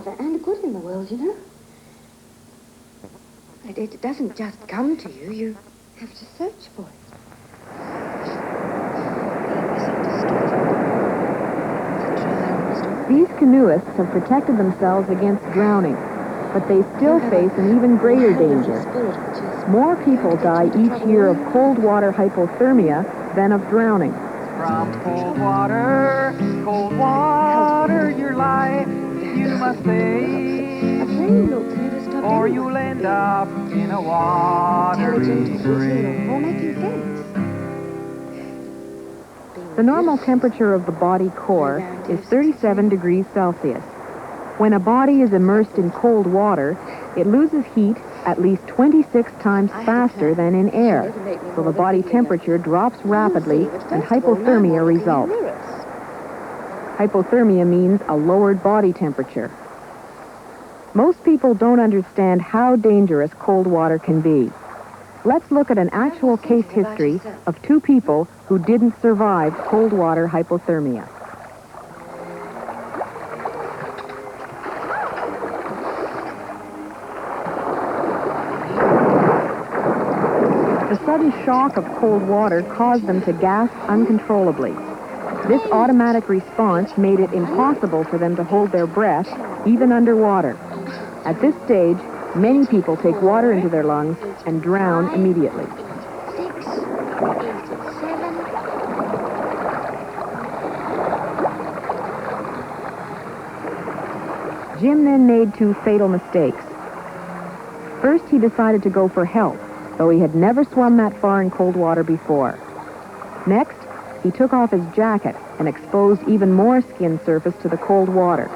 And good in the world, you know. It doesn't just come to you. You have to search for it. These canoeists have protected themselves against drowning, but they still face an even greater danger. More people die each year of cold water hypothermia than of drowning. From cold water, your life you must save, or you'll end up in a watery grave. The normal temperature of the body core is 37 degrees Celsius. When a body is immersed in cold water, it loses heat at least 26 times faster than in air, so the body temperature drops rapidly and hypothermia results. Hypothermia means a lowered body temperature. Most people don't understand how dangerous cold water can be. Let's look at an actual case history of two people who didn't survive cold water hypothermia. The sudden shock of cold water caused them to gasp uncontrollably. This automatic response made it impossible for them to hold their breath, even underwater. At this stage, many people take water into their lungs and drown immediately. 6, 8, 7. Jim then made two fatal mistakes. First, he decided to go for help, though he had never swum that far in cold water before. Next, he took off his jacket and exposed even more skin surface to the cold water.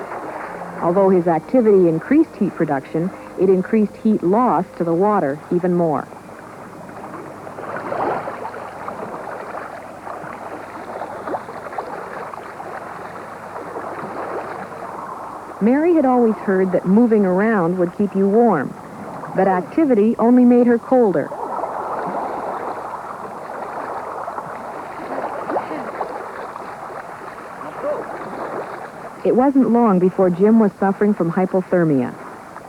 Although his activity increased heat production, it increased heat loss to the water even more. Mary had always heard that moving around would keep you warm, but activity only made her colder. It wasn't long before Jim was suffering from hypothermia.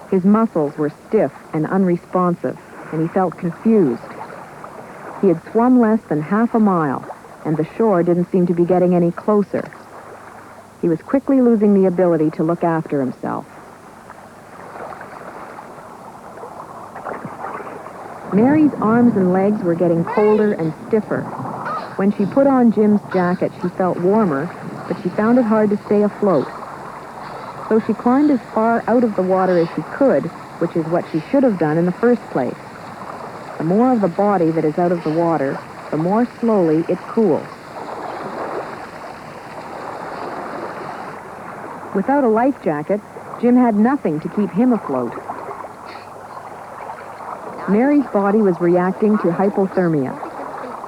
His muscles were stiff and unresponsive, and he felt confused. He had swum less than half a mile, and the shore didn't seem to be getting any closer. He was quickly losing the ability to look after himself. Mary's arms and legs were getting colder and stiffer. When she put on Jim's jacket, she felt warmer, but she found it hard to stay afloat. So she climbed as far out of the water as she could, which is what she should have done in the first place. The more of the body that is out of the water, the more slowly it cools. Without a life jacket, Jim had nothing to keep him afloat. Mary's body was reacting to hypothermia.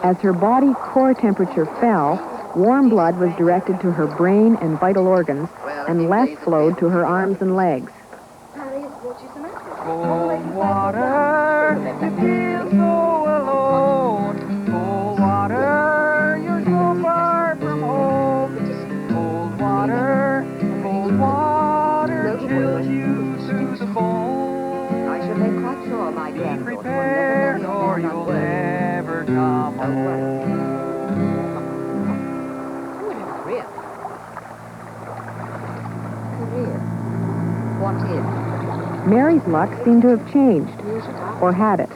As her body core temperature fell, warm blood was directed to her brain and vital organs, and less flowed to her arms and legs. Cold water, you feel so alone. Cold water, you're so far from home. Cold water chills you through the bone. I shall make quite sure my Be prepared or you'll never come home. What is? Mary's luck seemed to have changed, or had it.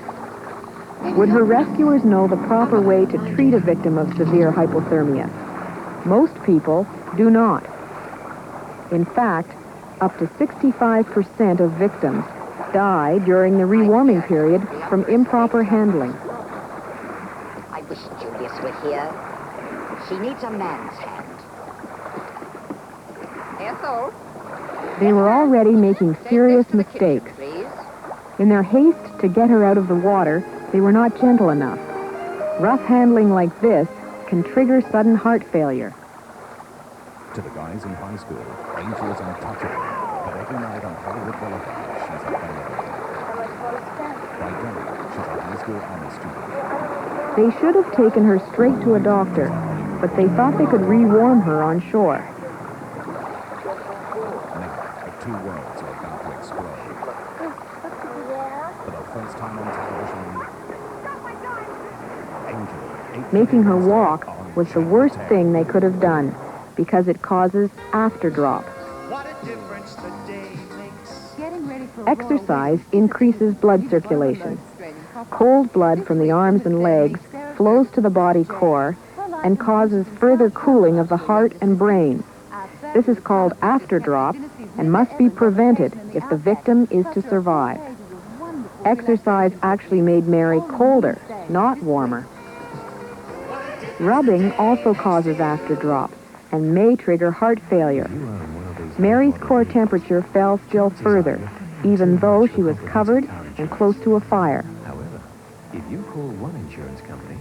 Would her rescuers know the proper way to treat a victim of severe hypothermia? Most people do not. In fact, up to 65% of victims die during the rewarming period from improper handling. I wish Julius were here. She needs a man's hand. Ethel? They were already making serious mistakes. In their haste to get her out of the water, they were not gentle enough. Rough handling like this can trigger sudden heart failure. To the guys in high school, Angel is untouchable, but every night on Hollywood Boulevard, she's available. By day, she's a high school honor student. They should have taken her straight to a doctor, but they thought they could rewarm her on shore. Now, a two-way. rockets are about to explode. For the first time on television, Angel, 8 Making her years old, walk on was the Channel worst 10. thing they could have done because it causes afterdrop. What a difference the day makes. Exercise increases blood circulation. Cold blood from the arms and legs flows to the body core and causes further cooling of the heart and brain. This is called afterdrop and must be prevented if the victim is to survive. Exercise actually made Mary colder, not warmer. Rubbing also causes afterdrop and may trigger heart failure. Mary's core temperature fell still further, even though she was covered and close to a fire. However, if you call one insurance company,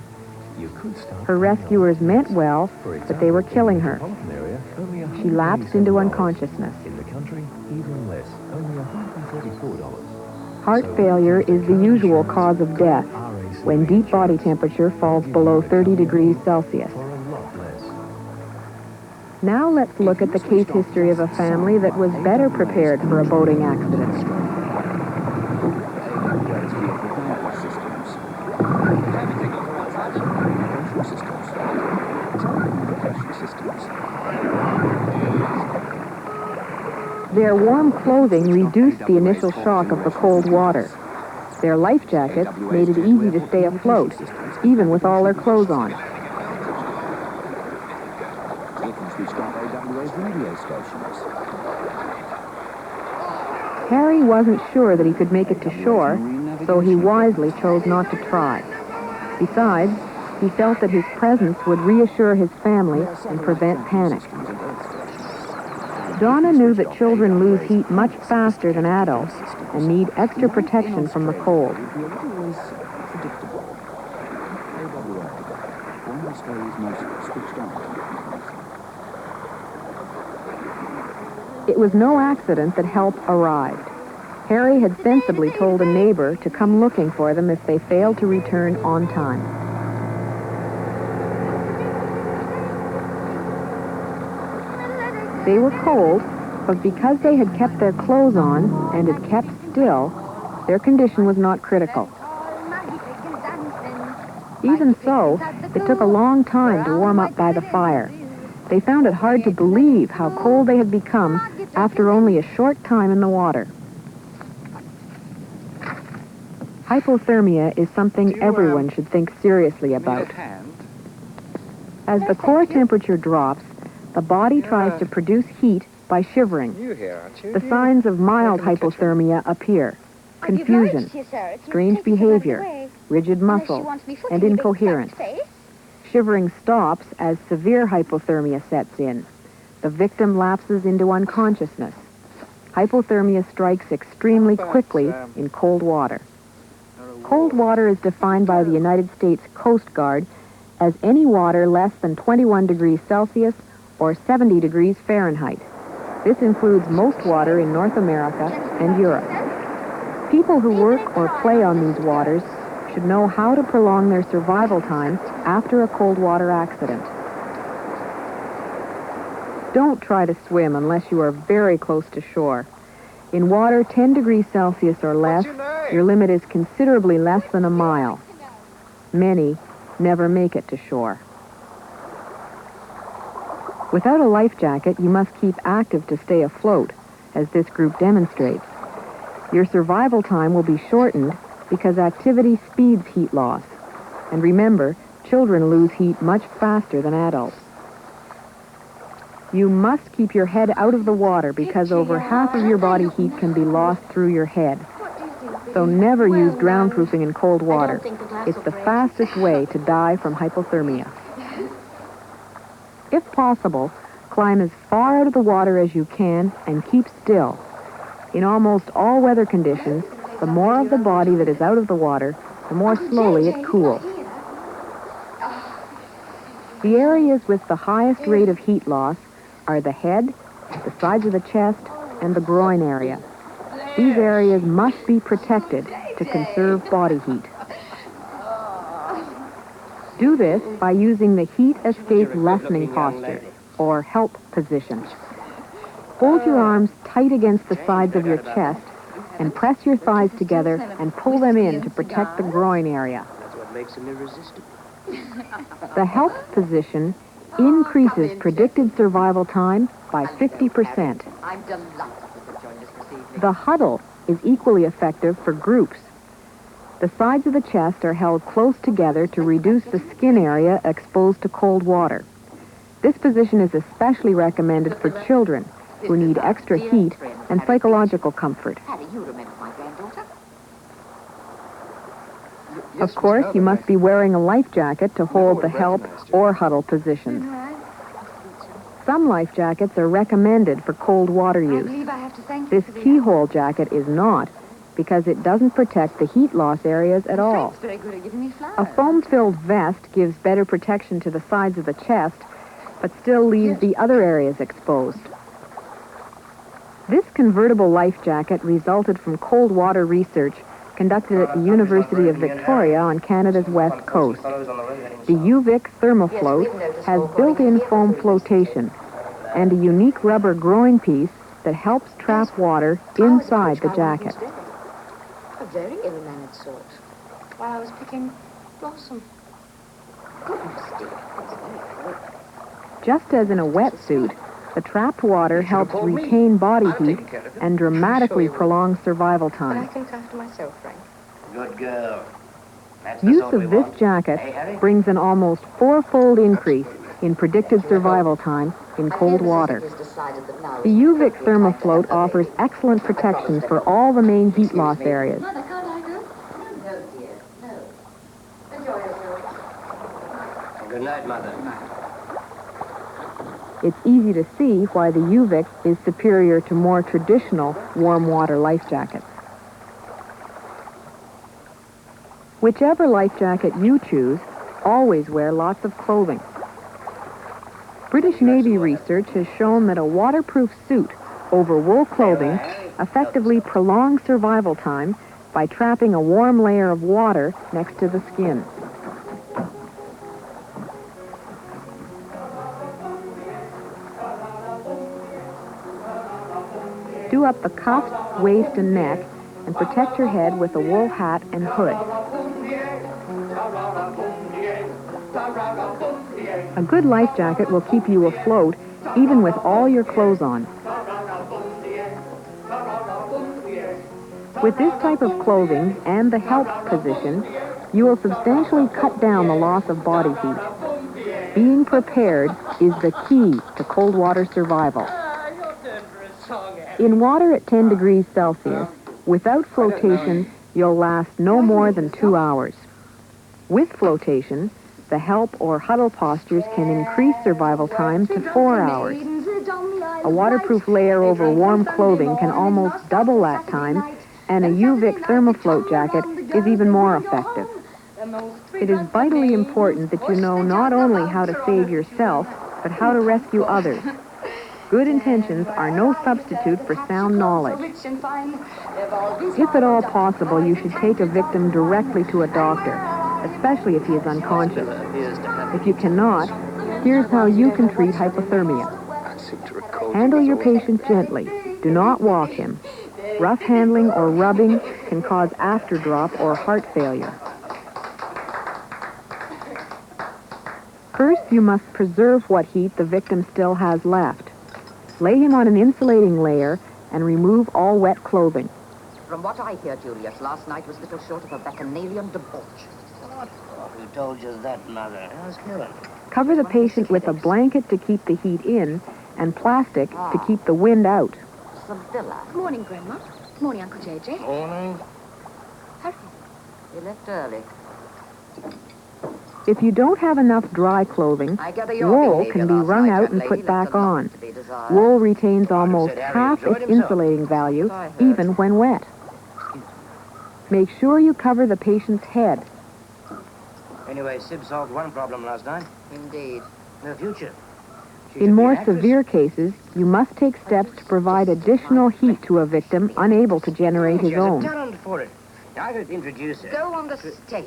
you could start... Her rescuers meant well, For but they were example, killing in the her. metropolitan area, only She lapsed into $187. unconsciousness. In the country, even less, only $134. Heart failure is the usual cause of death when deep body temperature falls below 30 degrees Celsius. For a lot less. Now let's look at the case history of a family that was better prepared for a boating accident. Their warm clothing reduced the initial shock of the cold water. Their life jackets made it easy to stay afloat, even with all their clothes on. Harry wasn't sure that he could make it to shore, so he wisely chose not to try. Besides, he felt that his presence would reassure his family and prevent panic. Donna knew that children lose heat much faster than adults and need extra protection from the cold. It was no accident that help arrived. Harry had sensibly told a neighbor to come looking for them if they failed to return on time. They were cold, but because they had kept their clothes on and had kept still, their condition was not critical. Even so, it took a long time to warm up by the fire. They found it hard to believe how cold they had become after only a short time in the water. Hypothermia is something everyone should think seriously about. As the core temperature drops, the body tries to produce heat by shivering. The signs of mild hypothermia appear: confusion, strange behavior, rigid muscles, and incoherence. Shivering stops as severe hypothermia sets in. The victim lapses into unconsciousness. Hypothermia strikes extremely quickly in cold water. Cold water is defined by the United States Coast Guard as any water less than 21 degrees Celsius or 70 degrees Fahrenheit. This includes most water in North America and Europe. People who work or play on these waters should know how to prolong their survival time after a cold water accident. Don't try to swim unless you are very close to shore. In water 10 degrees Celsius or less, your limit is considerably less than a mile. Many never make it to shore. Without a life jacket, you must keep active to stay afloat, as this group demonstrates. Your survival time will be shortened because activity speeds heat loss. And remember, children lose heat much faster than adults. You must keep your head out of the water because over half of your body heat can be lost through your head. So never use drown-proofing in cold water. It's the fastest way to die from hypothermia. If possible, climb as far out of the water as you can and keep still. In almost all weather conditions, the more of the body that is out of the water, the more slowly it cools. The areas with the highest rate of heat loss are the head, the sides of the chest, and the groin area. These areas must be protected to conserve body heat. Do this by using the heat escape lessening posture, or help position. Hold your arms tight against the sides of your chest and press your thighs together and pull them in to protect the groin area. That's what makes him irresistible. The help position increases predicted survival time by 50%. I'm delighted you could join us this evening. The huddle is equally effective for groups. The sides of the chest are held close together to reduce the skin area exposed to cold water. This position is especially recommended for children who need extra heat and psychological comfort. Harry, you remember my granddaughter? Of course, you must be wearing a life jacket to hold the help or huddle positions. Some life jackets are recommended for cold water use. I have to thank This keyhole jacket is not, because it doesn't protect the heat loss areas at all. Very good at giving me flowers. A foam-filled vest gives better protection to the sides of the chest, but still leaves the other areas exposed. This convertible life jacket resulted from cold water research conducted at the University of Victoria on Canada's west coast. The UVic Thermofloat has built-in foam flotation and a unique rubber groin piece that helps trap water inside the jacket. A very ill-mannered sort. While I was picking blossom. Goodness, dear. That's very good. Just as in a wetsuit, the trapped water helps retain body heat and dramatically prolong survival But I time. can look after myself, Frank. Good girl. That's the Use sort we of this want. jacket Hey, Harry? brings an almost four-fold increase in predicted survival time in cold water. The UVic Thermofloat offers excellent protection for all the main heat loss areas. Mother, can't I go? No, dear, no. Enjoy yourself. Good night, Mother. It's easy to see why the UVic is superior to more traditional warm water life jackets. Whichever life jacket you choose, always wear lots of clothing. British Navy research has shown that a waterproof suit over wool clothing effectively prolongs survival time by trapping a warm layer of water next to the skin. Do up the cuffs, waist, and neck, and protect your head with a wool hat and hood. A good life jacket will keep you afloat even with all your clothes on. With this type of clothing and the help position, you will substantially cut down the loss of body heat. Being prepared is the key to cold water survival. In water at 10 degrees Celsius, without flotation, you'll last no more than 2 hours. With flotation, the help or huddle postures can increase survival time to 4 hours. A waterproof layer over warm clothing can almost double that time, and a UVic Thermofloat jacket is even more effective. It is vitally important that you know not only how to save yourself, but how to rescue others. Good intentions are no substitute for sound knowledge. If at all possible, you should take a victim directly to a doctor, especially if he is unconscious. If you cannot, here's how you can treat hypothermia. Handle your patient gently. Do not walk him. Rough handling or rubbing can cause afterdrop or heart failure. First, you must preserve what heat the victim still has left. Lay him on an insulating layer and remove all wet clothing. From what I hear, Julius, last night was little short of a bacchanalian debauch. Who told you that, Mother? Ask Helen. Cover the patient with a blanket to keep the heat in and plastic to keep the wind out. Sibylla, Good morning, Grandma. Good morning, Uncle J.J. Morning. Harry. you left early. If you don't have enough dry clothing, I gather your wool behavior can be last wrung night, out young and lady, put left back a lot on. to be desired. Wool retains almost said Harry half enjoyed its himself. insulating value, I heard. even when wet. Make sure you cover the patient's head. Anyway, Sib solved one problem last night. Indeed. The future. She In should be more an actress. severe cases, you must take steps to provide additional heat to a victim unable to generate She his has a own. talent for it. I could introduce her. Go on the stage.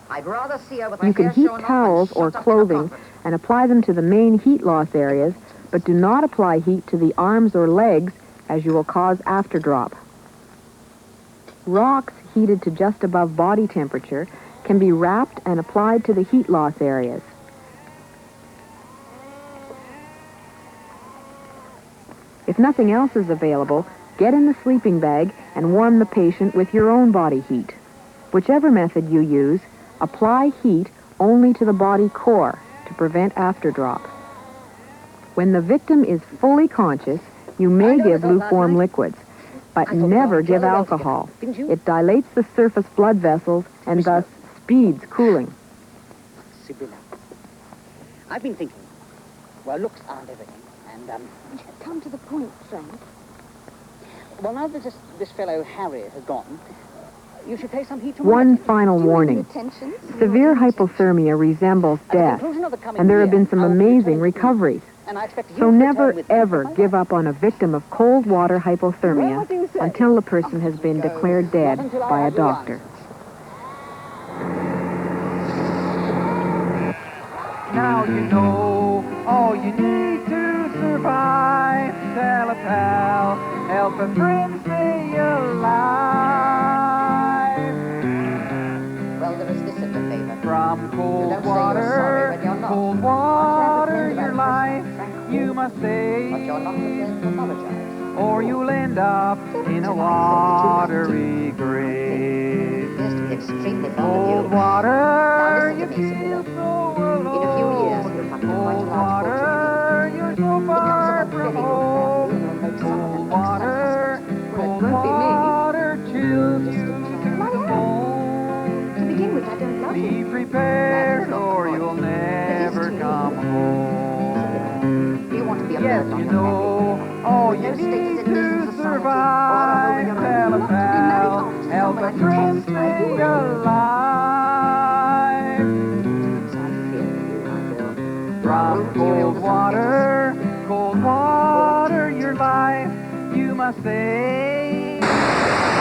I'd rather see her with her You can hair heat shorn off and towels or shut up in a clothing convent. and apply them to the main heat loss areas but do not apply heat to the arms or legs as you will cause afterdrop. Rocks heated to just above body temperature can be wrapped and applied to the heat loss areas. If nothing else is available, get in the sleeping bag and warm the patient with your own body heat. Whichever method you use, apply heat only to the body core to prevent afterdrop. When the victim is fully conscious, you may give lukewarm liquids, but never give alcohol. It dilates the surface blood vessels and thus speeds cooling. Sibylla, I've been thinking, well, looks aren't everything, and, Come to the point, Frank. well, now that this fellow Harry has gone, you should pay some heed to my One attention. final warning. Attention. Severe hypothermia resembles At the death, conclusion of the coming and there have year, been some I will amazing return to recoveries. and I expect you So to never, return with me ever for my give wife. up on a victim of cold water Well, what do you hypothermia say? until the person has been declared dead Not until I by a have the doctor. answers. Now you know all you need to survive. Tell a pal, help a friend stay alive. Well, there is this in the favor. From You cold don't say you're sorry when you're water, not. cold Aren't water, you your ever life, prepared about Frank you Hall? must But you're not say, prepared to apologize. or you'll end up in a watery grave. Appears to be extremely fond of Cold you. Now water, listen you to me, feel Sibylla. so alone. In a few years, you'll have quite a Cold large fortune water, you're so He far comes of a from very good home. family and will make some of Cold an excellent water, husband. cold won't be me. water chills you Just to a the child. bone. To begin with, I don't love Be you. prepared or you'll never come home. Do you want to be a Yes, burden on you your know, all family? you With no status need in decent to society, or survive. over your Tell a own. Not to be married pal, off to help someone a I friend detest. stay alive. From cold water, your life, you must say.